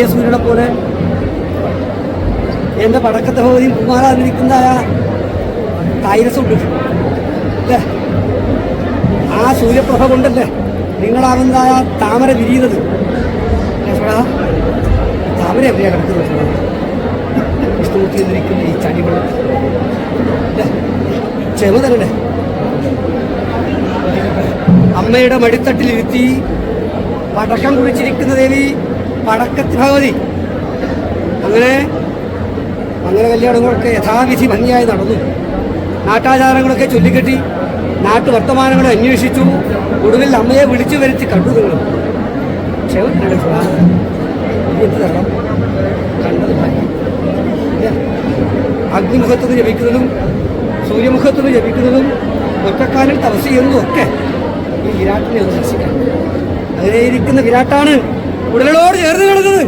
ഉദയസൂര്യനെ പോലെ എന്റെ പടക്കത്തെ ഭഗവതിയും കുമാരാതിരിക്കുന്നതായ തൈരസുണ്ട് അല്ലേ? ആ സൂര്യപ്രഭ കൊണ്ടല്ലേ നിങ്ങളാകുന്നതായ താമര വിരിയുന്നത്. താമര എവിടെയാ കിടക്കുന്നത്? വിഷ്ണുമൂർത്തിയിരിക്കുന്ന ഈ ചടികൾ ചെറുതല്ലേ അമ്മയുടെ മടിത്തട്ടിലിരുത്തി പടക്കം കുറിച്ചിരിക്കുന്ന ദേവി പടക്കത്തി ഭഗവതി. അങ്ങനെ കല്യാണങ്ങളൊക്കെ യഥാവിധി ഭംഗിയായി നടന്നു. നാട്ടാചാരങ്ങളൊക്കെ ചൊല്ലിക്കെട്ടി നാട്ടുവർത്തമാനങ്ങളെ അന്വേഷിച്ചു. ഒടുവിൽ അമ്മയെ വിളിച്ചു വരുത്തി കണ്ടു. നിങ്ങൾ കണ്ടത് അഗ്നിമുഖത്തുനിന്ന് ജപിക്കുന്നതും സൂര്യമുഖത്തുനിന്ന് ജപിക്കുന്നതും ഒറ്റക്കാലിൽ തപസ് ചെയ്യുന്നതും ഒക്കെ ഈ വിരാട്ടിനെ ഒന്ന് ദർശിക്കാം. അങ്ങനെ ഇരിക്കുന്ന വിരാട്ടാണ് ഉടലോട് ചേർന്ന് കിടക്കുന്നത്.